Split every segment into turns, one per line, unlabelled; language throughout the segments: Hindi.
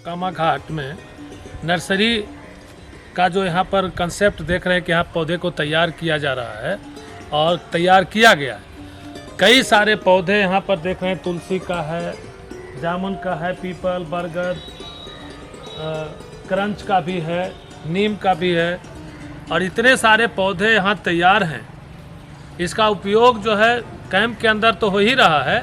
मोकामा घाट में नर्सरी का जो यहाँ पर कंसेप्ट देख रहे हैं कि यहाँ पौधे को तैयार किया जा रहा है और तैयार किया गया है। कई सारे पौधे यहाँ पर देख रहे हैं, तुलसी का है, जामुन का है, पीपल, बरगद, क्रंच का भी है, नीम का भी है और इतने सारे पौधे यहाँ तैयार हैं। इसका उपयोग जो है कैंप के अंदर तो हो ही रहा है।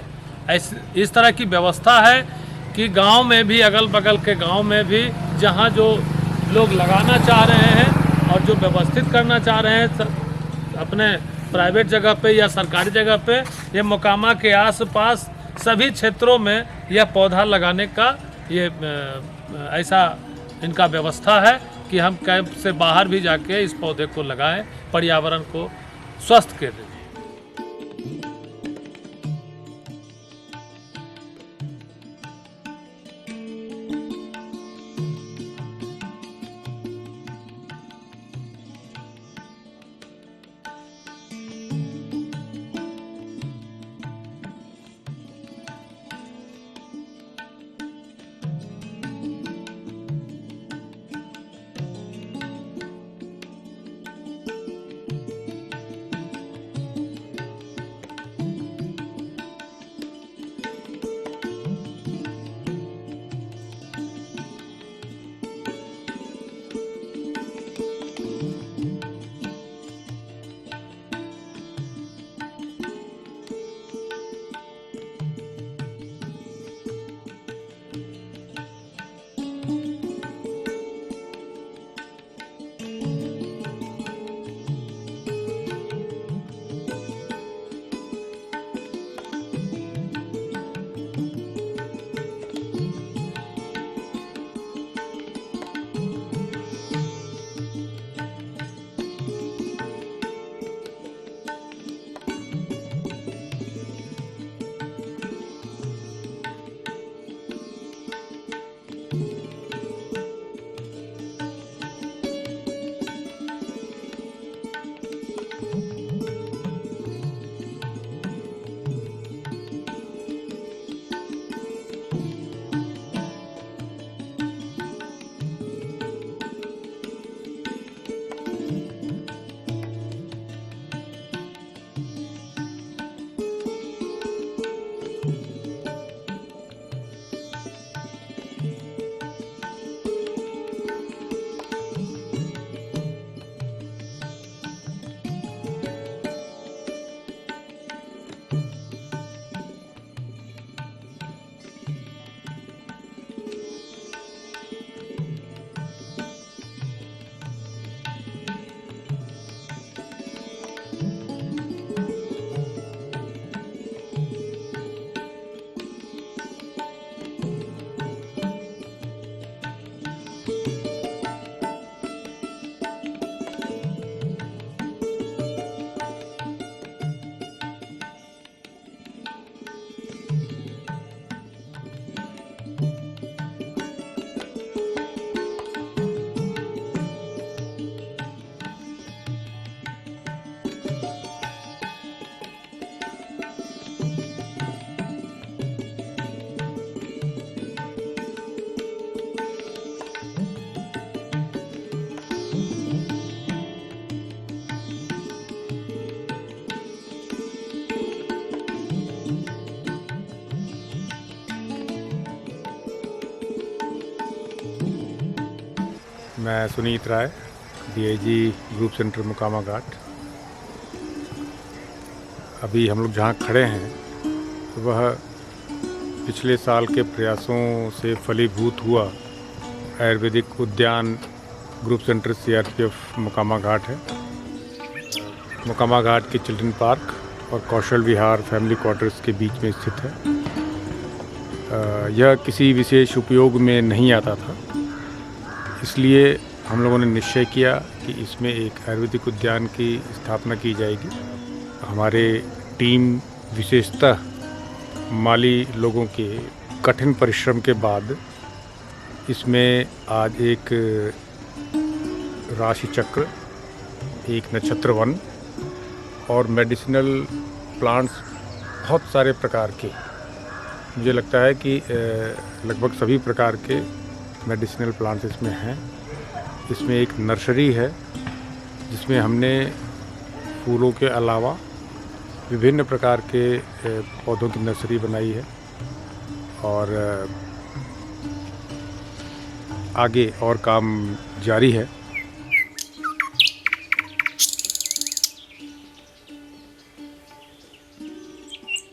इस तरह की व्यवस्था है कि गांव में भी, अगल बगल के गांव में भी जहां जो लोग लगाना चाह रहे हैं और जो व्यवस्थित करना चाह रहे हैं अपने प्राइवेट जगह पे या सरकारी जगह पे, ये मोकामा के आसपास सभी क्षेत्रों में यह पौधा लगाने का ये ऐसा इनका व्यवस्था है कि हम कैंप से बाहर भी जाके इस पौधे को लगाएं, पर्यावरण को स्वस्थ के दें।
मैं सुनीत राय, डीआईजी ग्रुप सेंटर मोकामा घाट। अभी हम लोग जहाँ खड़े हैं वह पिछले साल के प्रयासों से फलीभूत हुआ आयुर्वेदिक उद्यान ग्रुप सेंटर सीआरपीएफ मोकामा घाट है। मोकामा घाट के चिल्ड्रन पार्क और कौशल विहार फैमिली क्वार्टर्स के बीच में स्थित है। यह किसी विशेष उपयोग में नहीं आता था, इसलिए हम लोगों ने निश्चय किया कि इसमें एक आयुर्वेदिक उद्यान की स्थापना की जाएगी। हमारे टीम विशेषतः माली लोगों के कठिन परिश्रम के बाद इसमें आज एक राशि चक्र, एक नक्षत्र वन और मेडिसिनल प्लांट्स बहुत सारे प्रकार के, मुझे लगता है कि लगभग सभी प्रकार के मेडिसिनल प्लांट्स इसमें हैं। इसमें एक नर्सरी है जिसमें हमने फूलों के अलावा विभिन्न प्रकार के पौधों की नर्सरी बनाई है और आगे और काम जारी है।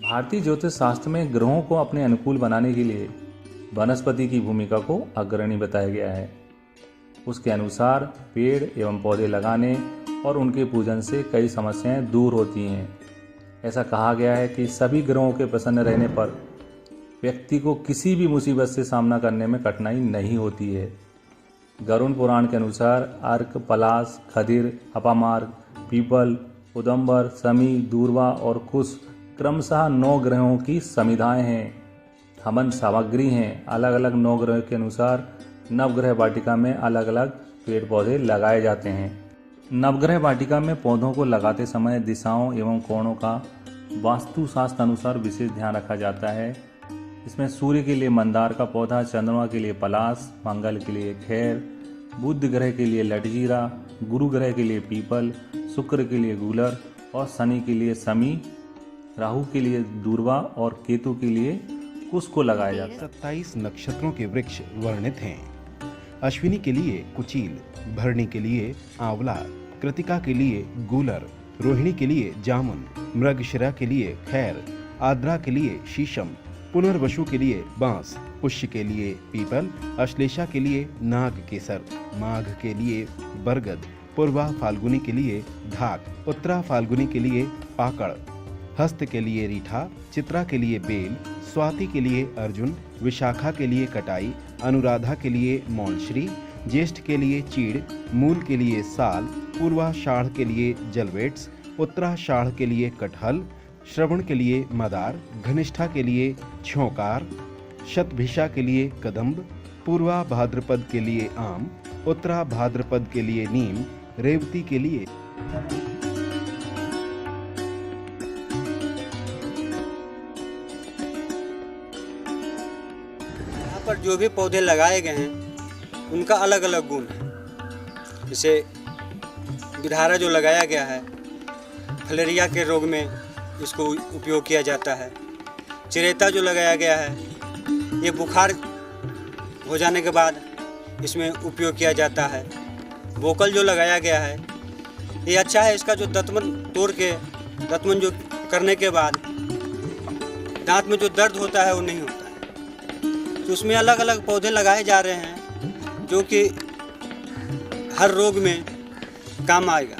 भारतीय ज्योतिष शास्त्र में ग्रहों को अपने अनुकूल बनाने के लिए वनस्पति की भूमिका को अग्रणी बताया गया है। उसके अनुसार पेड़ एवं पौधे लगाने और उनके पूजन से कई समस्याएं दूर होती हैं। ऐसा कहा गया है कि सभी ग्रहों के प्रसन्न रहने पर व्यक्ति को किसी भी मुसीबत से सामना करने में कठिनाई नहीं होती है। गरुड़ पुराण के अनुसार अर्क, पलाश, खदिर, अपामार्ग, पीपल, उदंबर, शमी, दूर्वा और कुश क्रमशः 9 ग्रहों की समिधाएं हैं, हवन सामग्री हैं। अलग अलग 9 ग्रहों के अनुसार नवग्रह वाटिका में अलग अलग पेड़ पौधे लगाए जाते हैं। नवग्रह वाटिका में पौधों को लगाते समय दिशाओं एवं कोणों का वास्तुशास्त्र अनुसार विशेष ध्यान रखा जाता है। इसमें सूर्य के लिए मंदार का पौधा, चंद्रमा के लिए पलाश, मंगल के लिए खैर, बुध ग्रह के लिए लटजीरा, गुरु ग्रह के लिए पीपल, शुक्र के लिए गूलर और शनि के लिए शमी, राहु के लिए दूर्वा और केतु के लिए कुश को लगाया जाता है।
27 नक्षत्रों के वृक्ष वर्णित हैं। अश्विनी के लिए कुचील, भरणी के लिए आंवला, कृतिका के लिए गूलर, रोहिणी के लिए जामुन, मृगशिरा के लिए खैर, आद्रा के लिए शीशम, पुनर्वसु के लिए बांस, पुष्य के लिए पीपल, अश्लेषा के लिए नाग केसर, माघ के लिए बरगद, पूर्वा फाल्गुनी के लिए ढाक, उत्तरा फाल्गुनी के लिए पाकड़, हस्त के लिए रीठा, चित्रा के लिए बेल, स्वाति के लिए अर्जुन, विशाखा के लिए कटाई, अनुराधा के लिए मौनश्री, ज्येष्ठ के लिए चीड़, मूल के लिए साल, पूर्वाषाढ़ के लिए जलवेट्स, उत्तराषाढ़ के लिए कटहल, श्रवण के लिए मदार, घनिष्ठा के लिए छौंकार, शतभिषा के लिए कदम्ब, पूर्वा भाद्रपद के लिए आम, उत्तरा भाद्रपद के लिए नीम, रेवती के लिए
पर जो भी पौधे लगाए गए हैं उनका अलग अलग गुण है। जैसे विधारा जो लगाया गया है, फलेरिया के रोग में इसको उपयोग किया जाता है। चिरेता जो लगाया गया है, ये बुखार हो जाने के बाद इसमें उपयोग किया जाता है। बोकल जो लगाया गया है, ये अच्छा है। इसका जो दतमन तोड़ के दतमन जो करने के बाद दांत में जो दर्द होता है वो नहीं होता है। तो उसमें अलग अलग पौधे लगाए जा रहे हैं जो कि हर रोग में काम आएगा।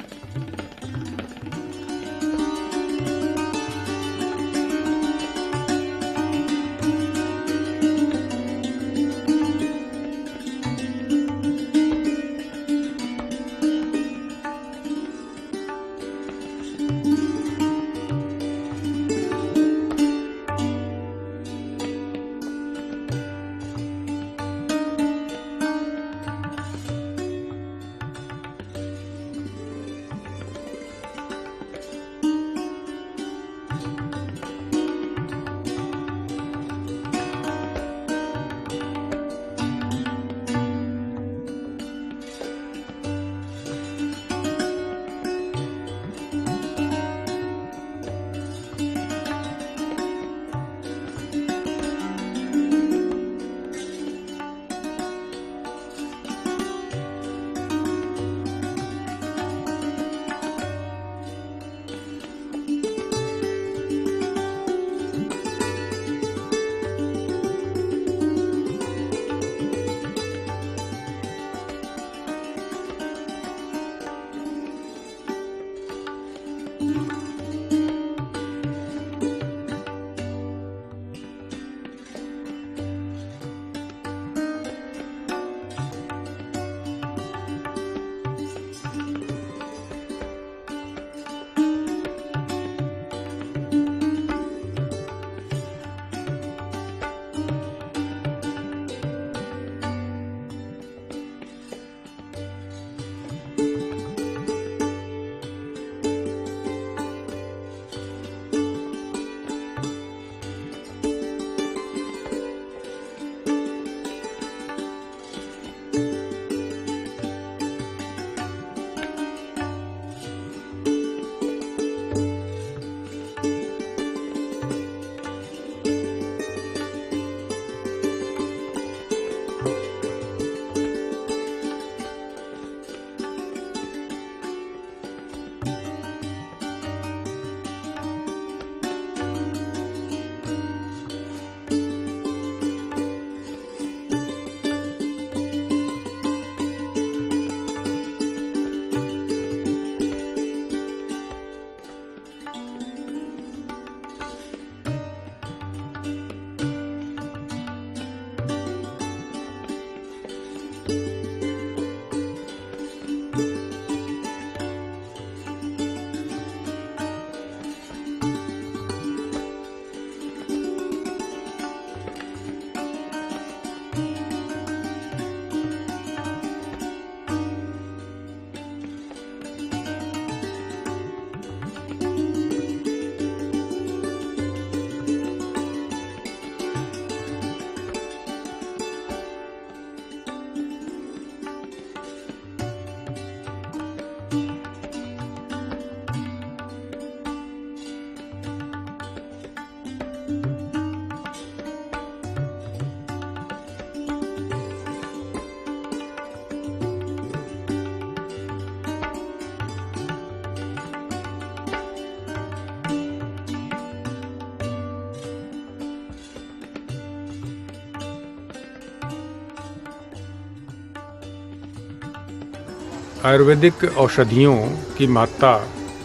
आयुर्वेदिक औषधियों की मात्रा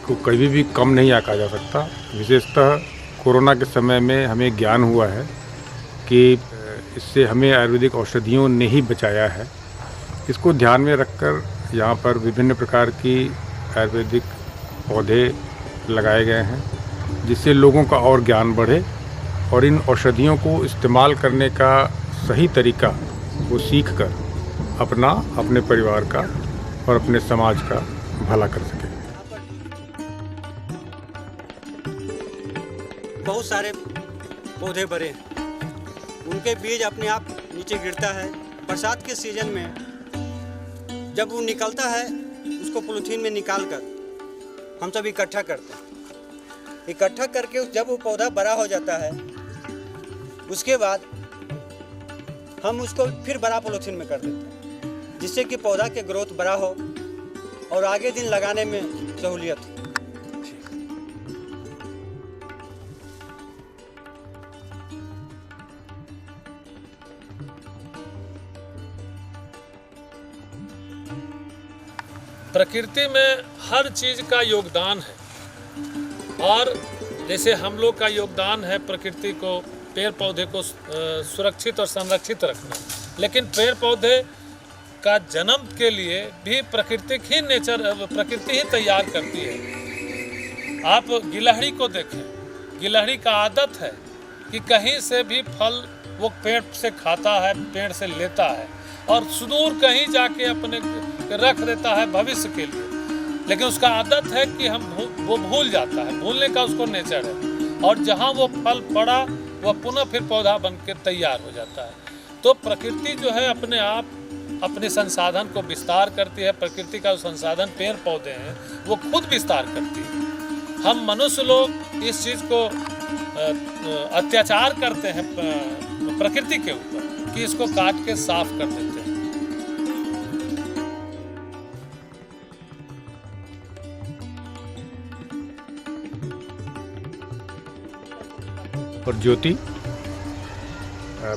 को कभी भी कम नहीं आंका जा सकता। विशेषतः कोरोना के समय में हमें ज्ञान हुआ है कि इससे हमें आयुर्वेदिक औषधियों ने ही बचाया है। इसको ध्यान में रखकर यहाँ पर विभिन्न प्रकार की आयुर्वेदिक पौधे लगाए गए हैं, जिससे लोगों का और ज्ञान बढ़े और इन औषधियों को इस्तेमाल करने का सही तरीका वो सीख कर अपना, अपने परिवार का और अपने समाज का भला कर सके।
बहुत सारे पौधे बड़े हैं, उनके बीज अपने आप नीचे गिरता है। बरसात के सीजन में जब वो निकलता है, उसको पॉलीथीन में निकाल कर हम सब इकट्ठा करते हैं। इकट्ठा करके जब वो पौधा बड़ा हो जाता है, उसके बाद हम उसको फिर बड़ा पॉलीथीन में कर देते हैं, जिससे कि पौधा के ग्रोथ बड़ा हो और आगे दिन लगाने में सहूलियत हो।
प्रकृति में हर चीज का योगदान है, और जैसे हम लोग का योगदान है प्रकृति को, पेड़ पौधे को सुरक्षित और संरक्षित रखना, लेकिन पेड़ पौधे का जन्म के लिए भी प्रकृति ही तैयार करती है। आप गिलहरी को देखें, गिलहरी का आदत है कि कहीं से भी फल वो पेड़ से खाता है, पेड़ से लेता है और सुदूर कहीं जाके अपने रख देता है भविष्य के लिए, लेकिन उसका आदत है कि वो भूल जाता है, भूलने का उसको नेचर है, और जहाँ वो फल पड़ा वह पुनः फिर पौधा बन के तैयार हो जाता है। तो प्रकृति जो है अपने आप अपने संसाधन को विस्तार करती है। प्रकृति का संसाधन पेड़ पौधे हैं वो खुद विस्तार करती है। हम मनुष्य लोग इस चीज़ को अत्याचार करते हैं प्रकृति के ऊपर कि इसको काट के साफ कर देते हैं।
और ज्योति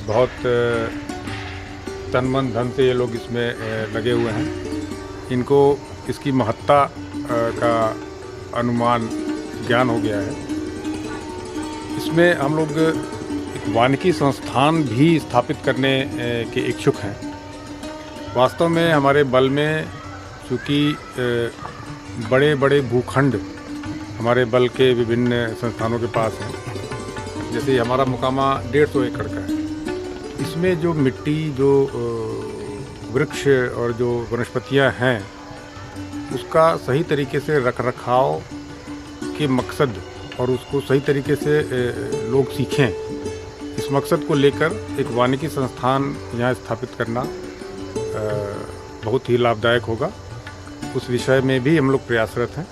बहुत तन मन धन से ये लोग इसमें लगे हुए हैं। इनको इसकी महत्ता का अनुमान ज्ञान हो गया है। इसमें हम लोग एक वानिकी संस्थान भी स्थापित करने के इच्छुक हैं। वास्तव में हमारे बल में चूँकि बड़े बड़े भूखंड हमारे बल के विभिन्न संस्थानों के पास हैं, जैसे हमारा मुकामा 150 एकड़ का है। इसमें जो मिट्टी, जो वृक्ष और जो वनस्पतियां हैं, उसका सही तरीके से रख रखाव के मकसद और उसको सही तरीके से लोग सीखें, इस मकसद को लेकर एक वानिकी संस्थान यहाँ स्थापित करना बहुत ही लाभदायक होगा। उस विषय में भी हम लोग प्रयासरत हैं।